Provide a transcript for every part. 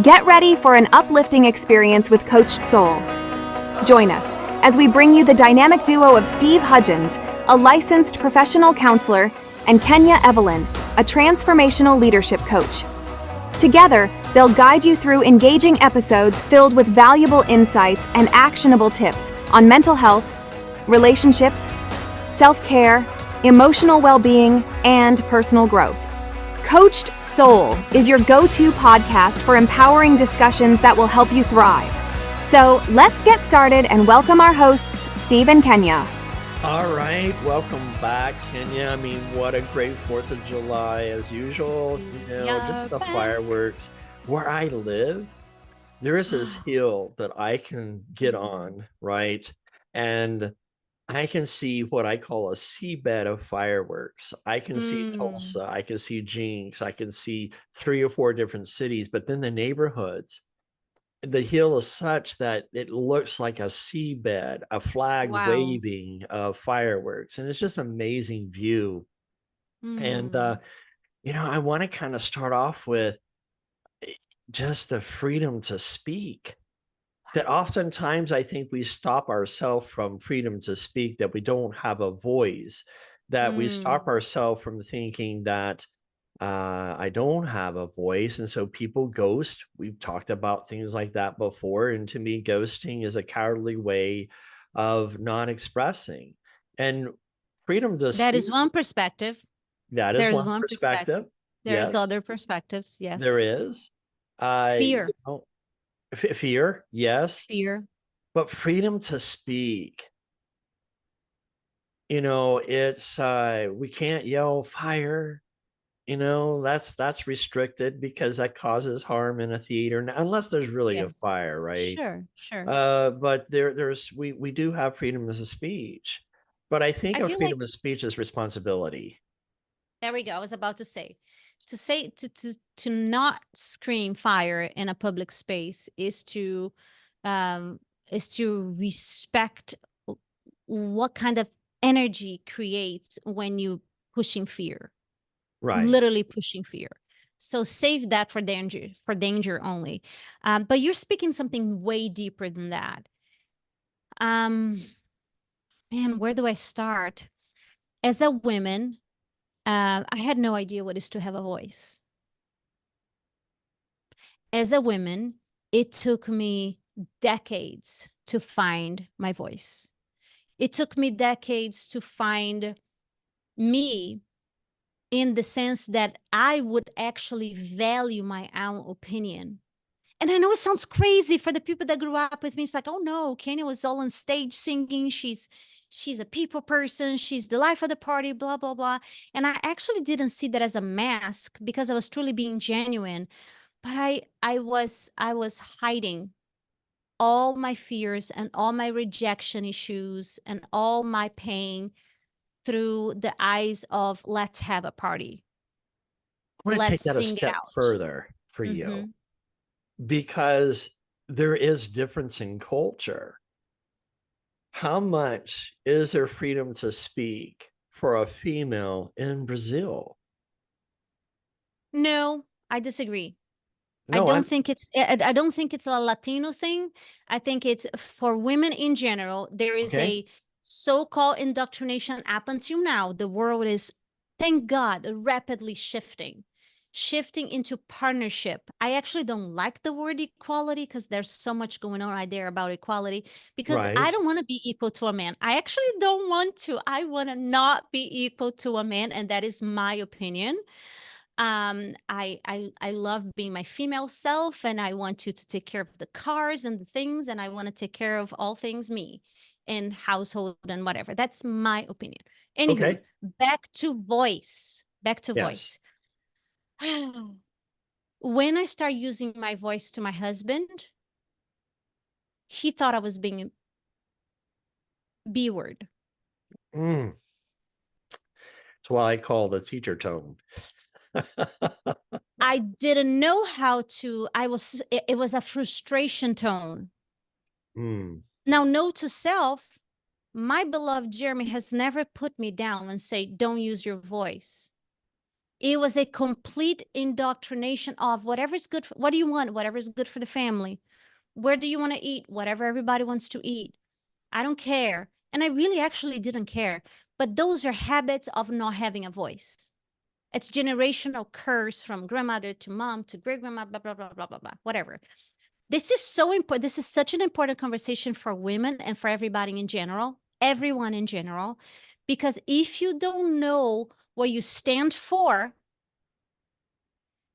Get ready for an uplifting experience with Coached Soul. Join us as we bring you the dynamic duo of Steve Hudgens, a licensed professional counselor, and Kenya Evelyn, a transformational leadership coach. Together, they'll guide you through engaging episodes filled with valuable insights and actionable tips on mental health, relationships, self-care, emotional well-being, and personal growth. Coached Soul is your go-to podcast for empowering discussions that will help you thrive. So let's get started and welcome our hosts, Steve and Kenya. All right, welcome back, Kenya. I mean, what a great 4th of July as usual. Just the fireworks. Where I live, there is this hill that I can get on, right? And I can see what I call a seabed of fireworks. I can see Tulsa, I can see Jinx, I can see 3 or 4 different cities, but then the neighborhoods, the hill is such that it looks like a seabed, a flag Wow. waving of fireworks, and it's just an amazing view. And I want to kind of start off with just the freedom to speak. That oftentimes I think we stop ourselves from freedom to speak, that we don't have a voice, that we stop ourselves from thinking that I don't have a voice. And so people ghost. We've talked about things like that before. And to me, ghosting is a cowardly way of not expressing. And freedom to That speak, is one perspective. that is There's one one perspective. perspective. There's Yes, other perspectives. there Yes. is. Fear. Fear, yes. Fear. But freedom to speak, it's we can't yell fire, that's restricted because that causes harm in a theater unless there's really a Yes. fire, right? Sure. Sure. But we do have freedom of speech. But I think I of feel like freedom of speech as responsibility. there we go. I was about to say to not scream fire in a public space um is to respect what kind of energy creates when you pushing fear. Right. Literally pushing fear. So save that for danger only. But you're speaking something way deeper than that. Man, where do I start? As a woman, I had no idea what is to have a voice. As a woman, it took me decades to find my voice. It took me decades to find me in the sense that I would actually value my own opinion. And I know it sounds crazy for the people that grew up with me. It's like, oh no, Kenya was all on stage singing. She's a people person. She's the life of the party, blah, blah, blah. And I actually didn't see that as a mask because I was truly being genuine. But I was hiding all my fears and all my rejection issues and all my pain through the eyes of let's have a party. I want to take Let's that a sing it step out. further for you because there is difference in culture. How much is there freedom to speak for a female in Brazil? No, I disagree. I No, don't think it's a Latino thing. I think it's for women in general. There is okay. a so-called indoctrination up until now. The world is, thank God, rapidly shifting into partnership. I actually don't like the word equality because there's so much going on out there about equality because Right. I don't want to be equal to a man. I actually don't want to. I want to not be equal to a man, and that is my opinion. I love being my female self, and I want you to take care of the cars and the things, and I want to take care of all things me and household and whatever. That's my opinion. Anywho, Okay. back to voice. Back to Yes. voice. When I start using my voice to my husband, he thought I was being B word. Mm. It's what I call the teacher tone. I didn't know how to, it was a frustration tone. Mm. Now, note to self, my beloved Jeremy has never put me down and say, don't use your voice. It was a complete indoctrination of whatever's good. What do you want? Whatever's good for the family. Where do you want to eat? Whatever everybody wants to eat. I don't care. And I really actually didn't care. But those are habits of not having a voice. It's generational curse from grandmother to mom to great grandma, blah, blah, blah, blah, blah, blah, whatever. This is so important. This is such an important conversation for women and for everybody in general, everyone in general, because if you don't know what you stand for,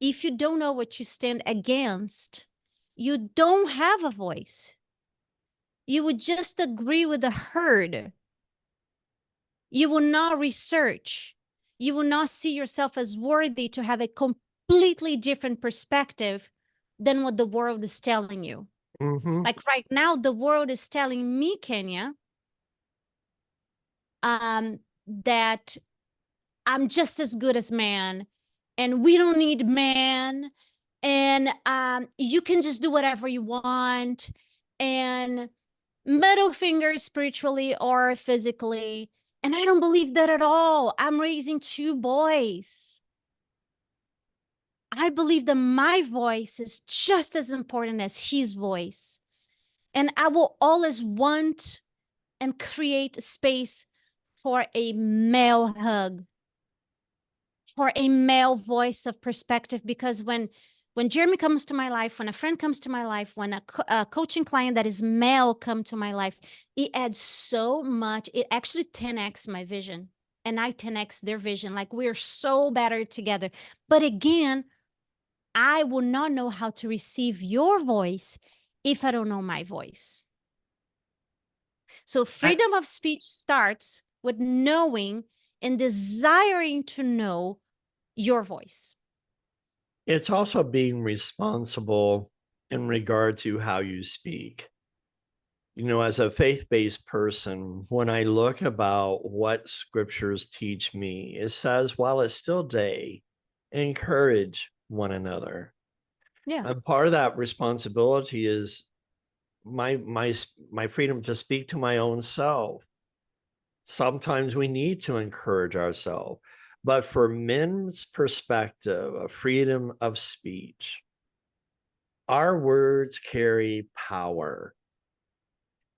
if you don't know what you stand against, you don't have a voice. You would just agree with the herd. You will not research. You will not see yourself as worthy to have a completely different perspective than what the world is telling you. Mm-hmm. Like right now, the world is telling me, Kenya, that I'm just as good as man, and we don't need man, and you can just do whatever you want, and middle finger spiritually or physically. And I don't believe that at all. I'm raising 2 boys. I believe that my voice is just as important as his voice. And I will always want and create a space for a male hug, for a male voice of perspective, because when Jeremy comes to my life, when a friend comes to my life, when a coaching client that is male come to my life, it adds so much. It actually 10x my vision, and I 10x their vision. Like, we're so better together. But again, I will not know how to receive your voice if I don't know my voice. So freedom of speech starts with knowing and desiring to know your voice. It's also being responsible in regard to how you speak. You know, as a faith-based person, when I look about what scriptures teach me, it says, while it's still day, encourage one another. Yeah. And part of that responsibility is my freedom to speak to my own self. Sometimes we need to encourage ourselves. But for men's perspective of freedom of speech, our words carry power,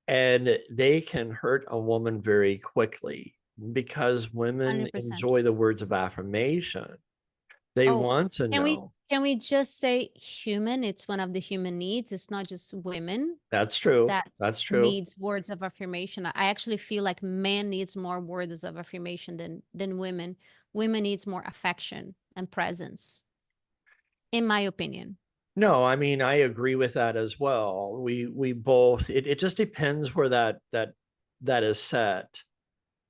and they can hurt a woman very quickly because women 100%. enjoy the words of affirmation. They want to know. Can we just say human? It's one of the human needs. It's not just women That's true. that That's true. needs words of affirmation. I actually feel like man needs more words of affirmation than women. Women needs more affection and presence, in my opinion. No, I mean, I agree with that as well. We both, it just depends where that is set.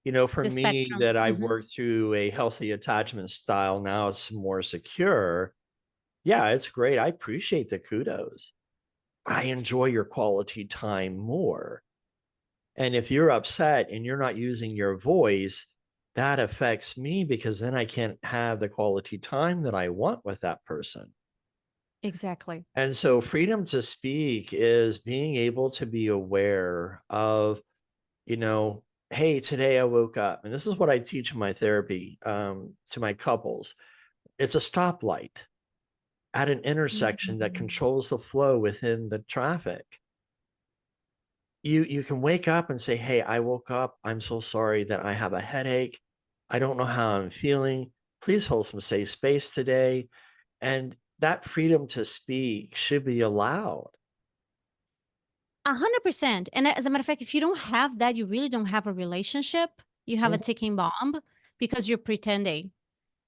You know, for The me, spectrum. that I Mhm. work through a healthy attachment style, now it's more secure. Yeah, it's great. I appreciate the kudos. I enjoy your quality time more. And if you're upset and you're not using your voice, that affects me because then I can't have the quality time that I want with that person. Exactly. And so freedom to speak is being able to be aware of, you know, hey, today I woke up, and this is what I teach in my therapy to my couples. It's a stoplight at an intersection that controls the flow within the traffic. You can wake up and say, hey, I woke up. I'm so sorry that I have a headache. I don't know how I'm feeling. Please hold some safe space today. And that freedom to speak should be allowed. 100%. And as a matter of fact, if you don't have that, you really don't have a relationship. You have a ticking bomb because you're pretending.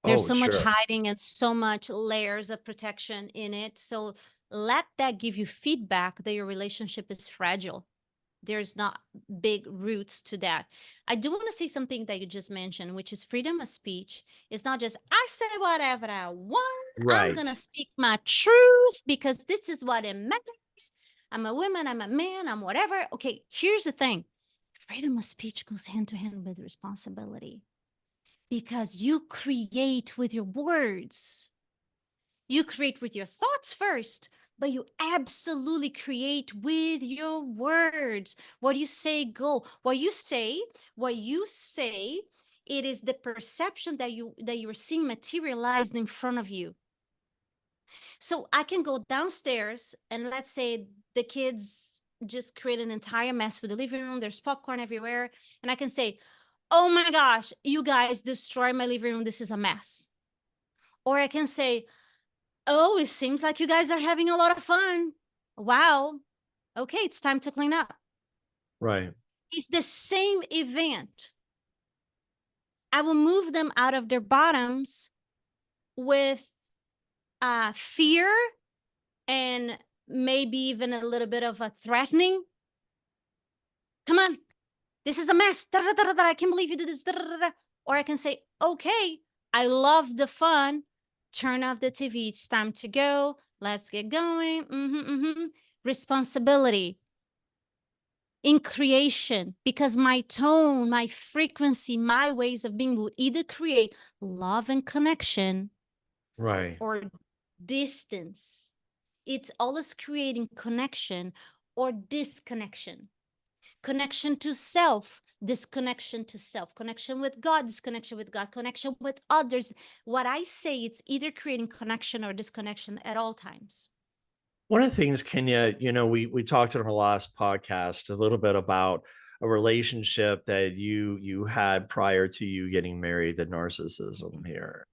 There's so much hiding and so much layers of protection in it. So let that give you feedback that your relationship is fragile. There's not big roots to that. I do want to say something that you just mentioned, which is freedom of speech. It's not just, I say whatever I want. Right. I'm going to speak my truth because this is what it matters. I'm a woman, I'm a man, I'm whatever. Okay, here's the thing. Freedom of speech goes hand to hand with responsibility because you create with your words. You create with your thoughts first, but you absolutely create with your words. What you say, go. What you say It is the perception that you're seeing materialized in front of you. So I can go downstairs and let's say the kids just create an entire mess with the living room. There's popcorn everywhere. And I can say, oh my gosh, you guys destroyed my living room. This is a mess. Or I can say, oh, it seems like you guys are having a lot of fun. Wow. Okay, it's time to clean up. Right. It's the same event. I will move them out of their bottoms with fear and maybe even a little bit of a threatening. Come on, this is a mess. Da, da, da, da, da. I can't believe you did this. Da, da, da, da. Or I can say, okay, I love the fun. Turn off the TV. It's time to go. Let's get going. Responsibility in creation, because my tone, my frequency, my ways of being would either create love and connection, Right. or distance. It's always creating connection or disconnection. Connection to self, disconnection to self. Connection with God, disconnection with God. Connection with others. What I say, it's either creating connection or disconnection at all times. One of the things, Kenya, we talked in our last podcast a little bit about a relationship that you had prior to you getting married, the narcissism here.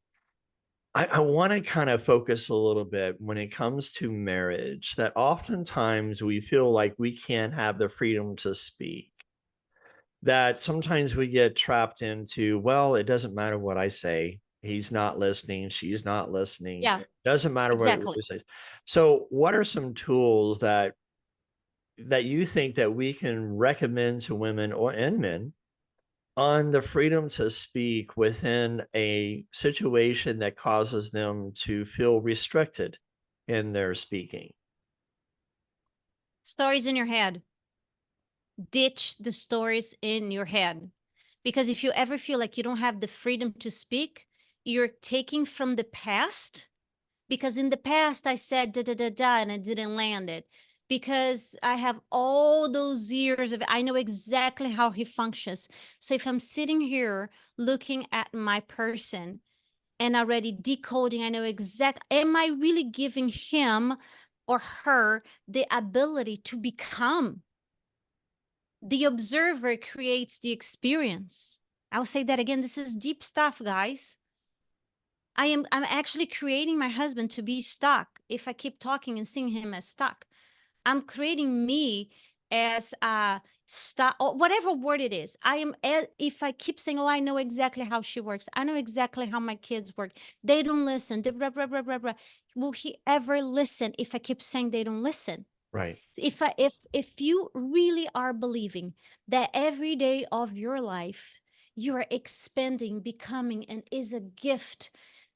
I want to kind of focus a little bit when it comes to marriage, that oftentimes we feel like we can't have the freedom to speak. That sometimes we get trapped into, well, it doesn't matter what I say. He's not listening. She's not listening. Yeah, Doesn't matter what exactly. we say. So what are some tools that you think that we can recommend to women and men on the freedom to speak within a situation that causes them to feel restricted in their speaking? Stories in your head. Ditch the stories in your head. Because if you ever feel like you don't have the freedom to speak, you're taking from the past. Because in the past, I said da da da da and I didn't land it. Because I have all those years of it, I know exactly how he functions. So if I'm sitting here looking at my person and already decoding, I know am I really giving him or her the ability to become? The observer creates the experience. I'll say that again. This is deep stuff, guys. I'm actually creating my husband to be stuck. If I keep talking and seeing him as stuck, I'm creating me as stuck, or whatever word it is. If I keep saying, oh, I know exactly how she works. I know exactly how my kids work. They don't listen. Blah, blah, blah, blah, blah. Will he ever listen if I keep saying they don't listen? Right. If you really are believing that every day of your life you are expanding, becoming, and is a gift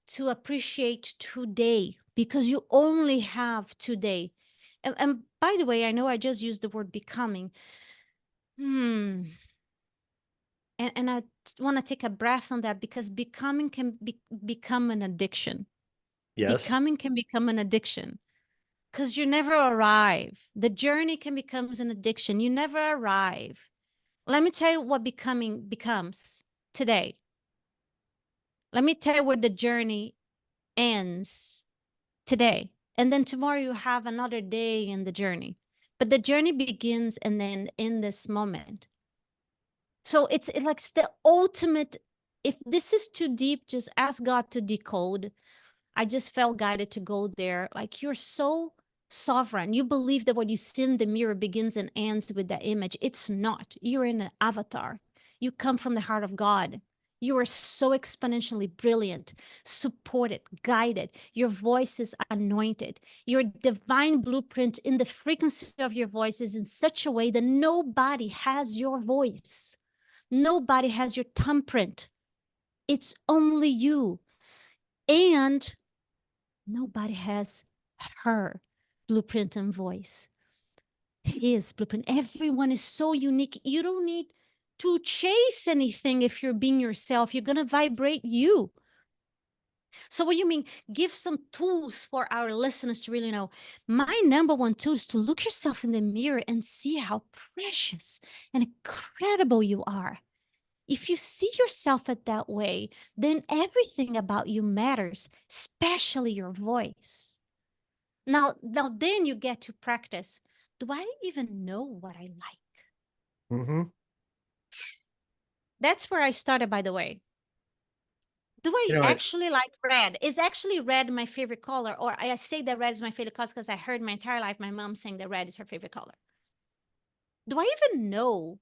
to appreciate today, because you only have today. And by the way, I know I just used the word becoming. And I want to take a breath on that, because becoming can become an addiction. Yes. Becoming can become an addiction. Because you never arrive. The journey can become an addiction. You never arrive. Let me tell you what becoming becomes today. Let me tell you where the journey ends today. And then tomorrow you have another day in the journey. But the journey begins and then in this moment. So it's like the ultimate. If this is too deep, just ask God to decode. I just felt guided to go there. Like, you're so sovereign. You believe that what you see in the mirror begins and ends with that image. It's not. You're in an avatar. You come from the heart of God. You are so exponentially brilliant, supported, guided. Your voice is anointed. Your divine blueprint in the frequency of your voice is in such a way that nobody has your voice. Nobody has your thumbprint. It's only you. And nobody has her blueprint and voice. His blueprint. Everyone is so unique. You don't need to chase anything if you're being yourself. You're going to vibrate you. So what do you mean? Give some tools for our listeners to really know. My number one tool is to look yourself in the mirror and see how precious and incredible you are. If you see yourself at that way, then everything about you matters, especially your voice. Now then you get to practice. Do I even know what I like? Mm-hmm. That's where I started, by the way. Do I You know, actually like red? Is actually red my favorite color? Or I say that red is my favorite color because I heard my entire life my mom saying that red is her favorite color. Do I even know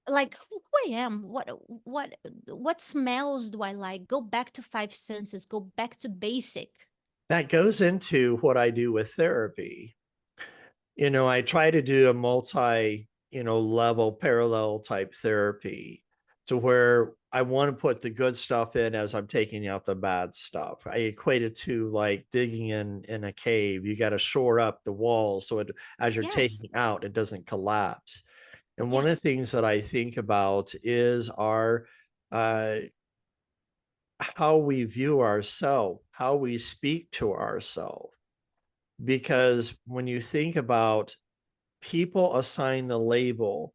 like who I am? What smells do I like? Go back to five senses, go back to basic. that goes into what I do with therapy. You know, I try to do a multi, level parallel type therapy to where I want to put the good stuff in as I'm taking out the bad stuff. I equate it to like digging in a cave. You got to shore up the walls so it, as you're Yes, taking out, it doesn't collapse. And one of the yes, things that I think about is our uh, how we view ourselves, how we speak to ourselves. Because when you think about people assign the label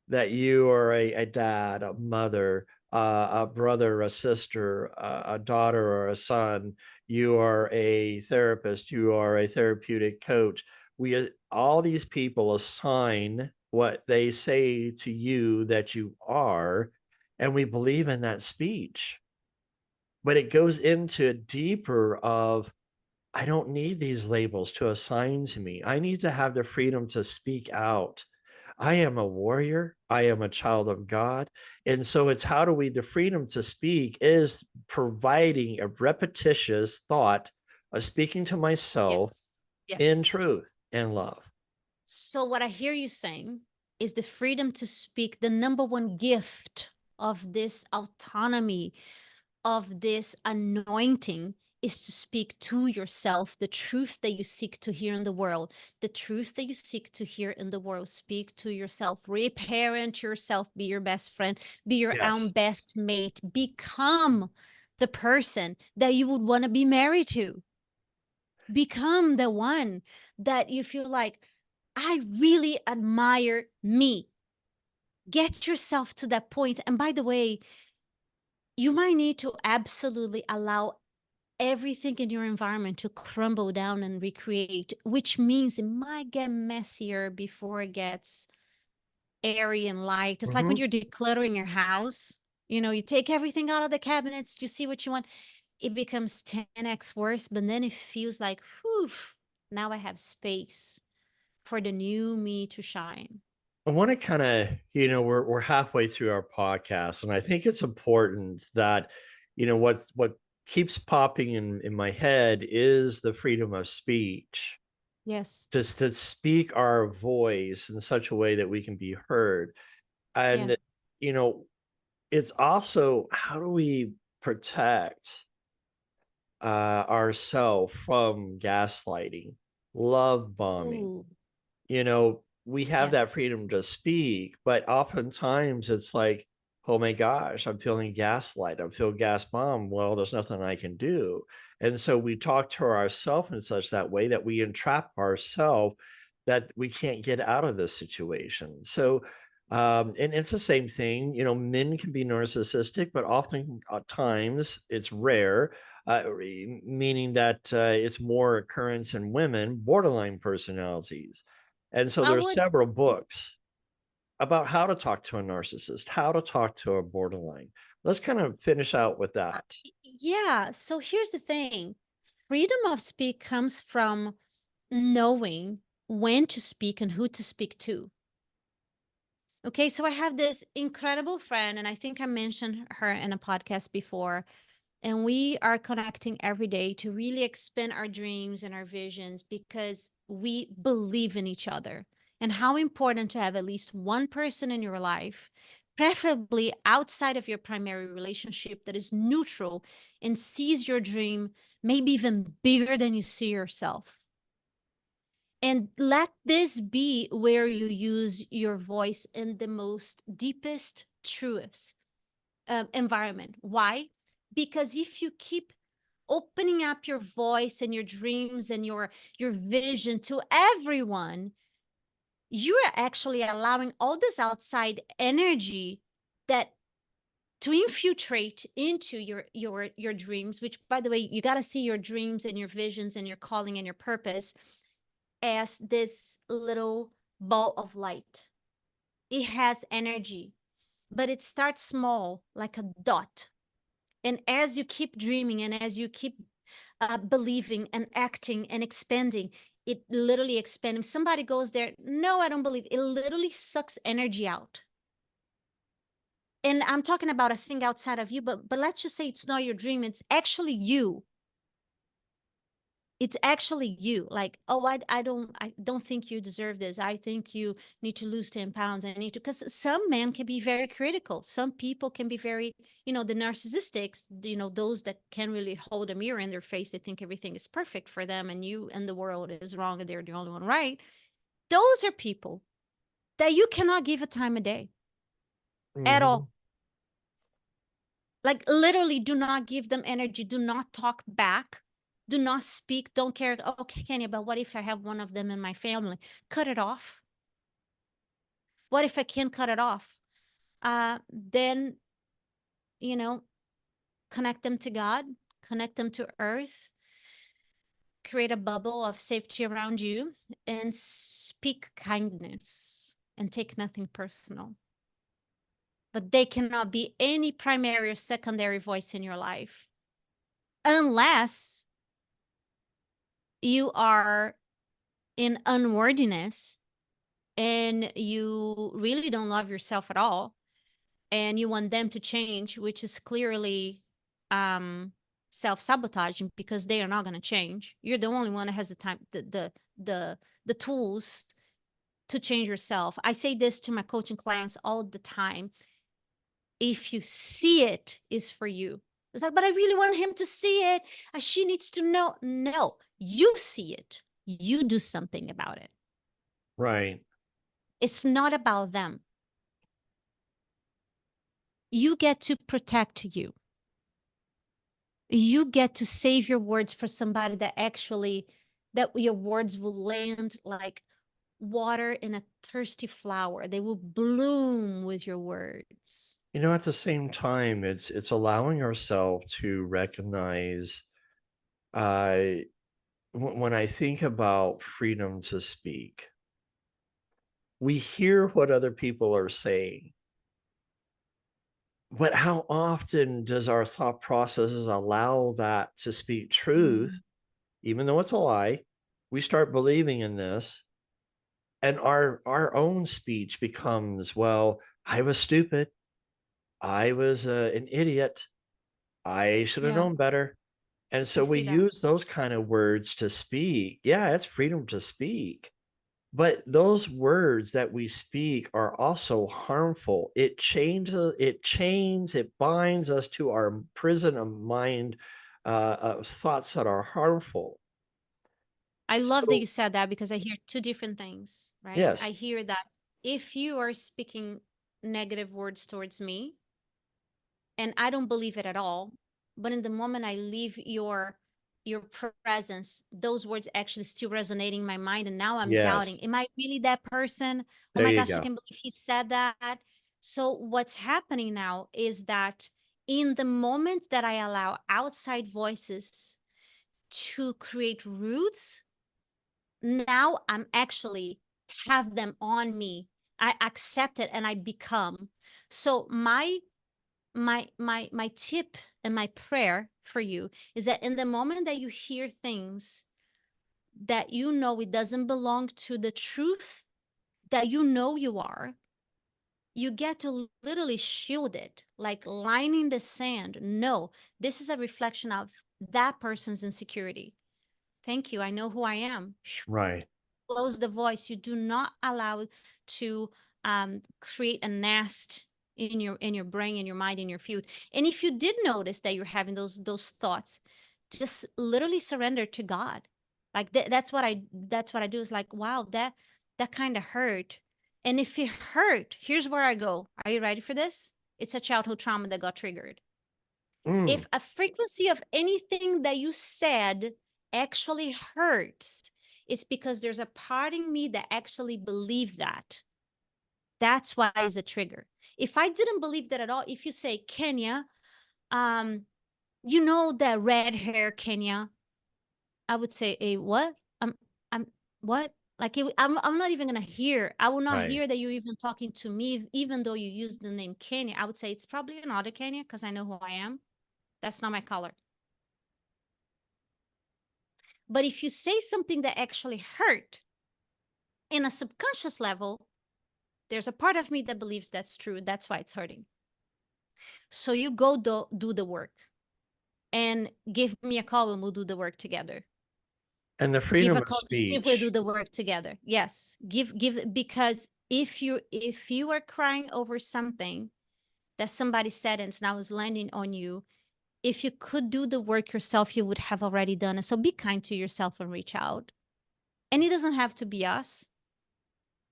that you are a dad, a mother, a brother, a sister, a daughter, or a son. You are a therapist. You are a therapeutic coach. We all these people assign what they say to you that you are, and we believe in that speech. But it goes into deeper of I don't need these labels to assign to me. I need to have the freedom to speak out. I am a warrior. I am a child of God. And so it's how do we, the freedom to speak is providing a repetitious thought of speaking to myself yes, in yes. truth and love. So what I hear you saying is the freedom to speak, the number one gift of this autonomy, of this anointing is to speak to yourself the truth that you seek to hear in the world. The truth that you seek to hear in the world. Speak to yourself, reparent yourself, be your best friend, be your own Yes. best mate, become the person that you would want to be married to. Become the one that you feel like, I really admire me. Get yourself to that point. And by the way, you might need to absolutely allow everything in your environment to crumble down and recreate, which means it might get messier before it gets airy and light. It's like when Mm-hmm. you're decluttering your house, you take everything out of the cabinets, you see what you want. It becomes 10x worse, but then it feels like, whew, now I have space for the new me to shine. I want to kind of, we're halfway through our podcast, and I think it's important that, what keeps popping in my head is the freedom of speech. Yes. Just to speak our voice in such a way that we can be heard. Yeah. And, you know, it's also how do we protect ourselves from gaslighting, love bombing? Ooh, We have that yes. freedom to speak, but oftentimes it's like, oh my gosh, I'm feeling gaslight. I'm feeling gas bomb. Well, there's nothing I can do. And so we talk to ourselves in such that way that we entrap ourselves that we can't get out of this situation. So, and it's the same thing, men can be narcissistic, but often times it's rare, meaning that it's more occurrence in women, borderline personalities. And so I there's would. several books about how to talk to a narcissist, how to talk to a borderline. Let's kind of finish out with Uh, that. yeah. So here's the thing, freedom of speak comes from knowing when to speak and who to speak to. Okay. So I have this incredible friend, and I think I mentioned her in a podcast before. And we are connecting every day to really expand our dreams and our visions because we believe in each other. And how important to have at least one person in your life, preferably outside of your primary relationship, that is neutral and sees your dream maybe even bigger than you see yourself. And let this be where you use your voice in the most deepest truths environment. Why? Because if you keep opening up your voice and your dreams and your vision to everyone, you are actually allowing all this outside energy that to infiltrate into your dreams, which, by the way, you got to see your dreams and your visions and your calling and your purpose as this little ball of light. It has energy, but it starts small, like a dot. And as you keep dreaming and as you keep believing and acting and expanding, it literally expands. If somebody goes there, no, I don't believe, it literally sucks energy out. And I'm talking about a thing outside of you, but let's just say it's not your dream. It's actually you. It's actually you. Like, oh, I don't think you deserve this. I think you need to lose 10 pounds. I need to, because some men can be very critical. Some people can be very, the narcissistics, those that can't really hold a mirror in their face. They think everything is perfect for them and you and the world is wrong and they're the only one right. Those are people that you cannot give a time of day at all. Like, literally, do not give them energy. Do not talk back. Do not speak. Don't care. Okay, Kenya, but what if I have one of them in my family? Cut it off. What if I can't cut it off? Then, connect them to God, connect them to earth, create a bubble of safety around you, and speak kindness and take nothing personal. But they cannot be any primary or secondary voice in your life unless you are in unworthiness and you really don't love yourself at all and you want them to change, which is clearly self-sabotaging, because they are not going to change. You're the only one that has the time, the tools to change yourself. I say this to my coaching clients all the time. If you see it, is for you. It's like, but I really want him to see it. She needs to know. No, you see it. You do something about it. Right. It's not about them. You get to protect you. You get to save your words for somebody that your words will land like water in a thirsty flower. They will bloom with your words. At the same time, it's allowing ourselves to recognize, when I think about freedom to speak, we hear what other people are saying, but how often does our thought processes allow that to speak truth, even though it's a lie? We start believing in this, and our own speech becomes, well, I was stupid. I was an idiot. I should have known better. And so we use those kind of words to speak. Yeah, it's freedom to speak. But those words that we speak are also harmful. It chains, it binds us to our prison of mind, of thoughts that are harmful. I love that you said that, because I hear two different things, right? Yes. I hear that if you are speaking negative words towards me, and I don't believe it at all, but in the moment I leave your presence, those words actually still resonating in my mind, and now I'm doubting, am I really that person? Oh my gosh, I can't believe he said that. So what's happening now is that in the moment that I allow outside voices to create roots, now I'm actually have them on me. I accept it and I become. So my tip and my prayer for you is that in the moment that you hear things that it doesn't belong to the truth that you are, you get to literally shield it, like lining the sand. No, this is a reflection of that person's insecurity. Thank you. I know who I am. Right. Close the voice. You do not allow it to create a nest in your brain, in your mind, in your field. And if you did notice that you're having those thoughts, just literally surrender to God. Like that's what I do, is like, wow, that kind of hurt. And if it hurt, here's where I go. Are you ready for this? It's a childhood trauma that got triggered. If a frequency of anything that you said actually hurts, it's because there's a part in me that actually believed that. That's why it's a trigger. If I didn't believe that at all, if you say, Kenya, you know that red hair, Kenya, I would say, what? I'm what? Like, I'm not even gonna hear. I will not Right. hear that you're even talking to me, even though you use the name Kenya. I would say it's probably another Kenya because I know who I am. That's not my color. But if you say something that actually hurt in a subconscious level, there's a part of me that believes that's true. That's why it's hurting. So you go do the work and give me a call and we'll do the work together. And the Give freedom a of call to see if we'll do speech. the work together. Yes. Give, because if you are crying over something that somebody said and now is landing on you, if you could do the work yourself, you would have already done it. So be kind to yourself and reach out. And it doesn't have to be us,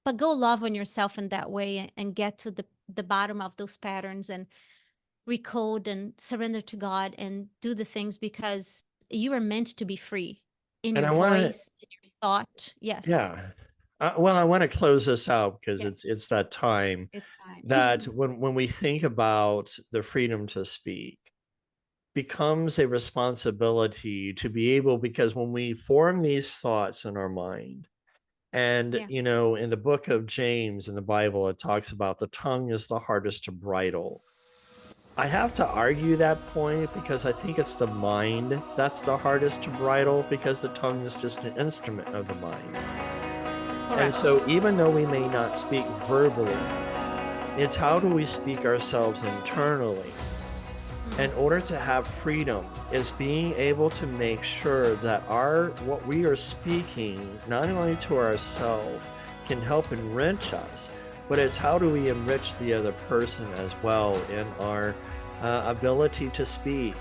but go love on yourself in that way and get to the bottom of those patterns and recode and surrender to God and do the things, because you are meant to be free in And your I want to, voice, in your thought. Yes. yeah. Well, I want to close this out because Yes. it's that time It's time. that when we think about the freedom to speak, becomes a responsibility to be able, because when we form these thoughts in our mind, and Yeah. you know, in the book of James in the Bible, it talks about the tongue is the hardest to bridle. I have to argue that point because I think it's the mind that's the hardest to bridle, because the tongue is just an instrument of the mind. And Correct. so even though we may not speak verbally, it's how do we speak ourselves internally? In order to have freedom is being able to make sure that what we are speaking, not only to ourselves, can help enrich us, but it's how do we enrich the other person as well in our ability to speak.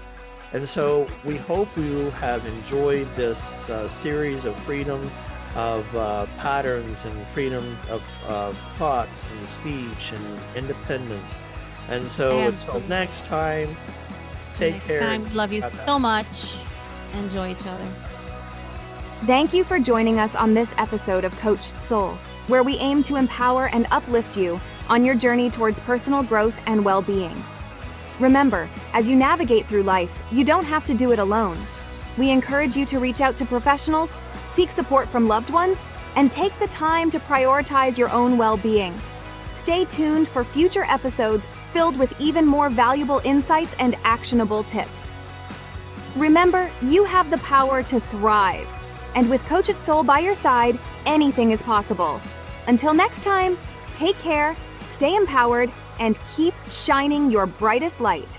And so we hope you have enjoyed this series of freedom of patterns and freedoms of thoughts and speech and independence. And so until Absolutely. next time, take Next care. time, love you Bye-bye. so much. Enjoy each other. Thank you for joining us on this episode of Coached Soul, where we aim to empower and uplift you on your journey towards personal growth and well-being. Remember, as you navigate through life, you don't have to do it alone. We encourage you to reach out to professionals, seek support from loved ones, and take the time to prioritize your own well-being. Stay tuned for future episodes filled with even more valuable insights and actionable tips. Remember, you have the power to thrive. And with Coached Soul by your side, anything is possible. Until next time, take care, stay empowered, and keep shining your brightest light.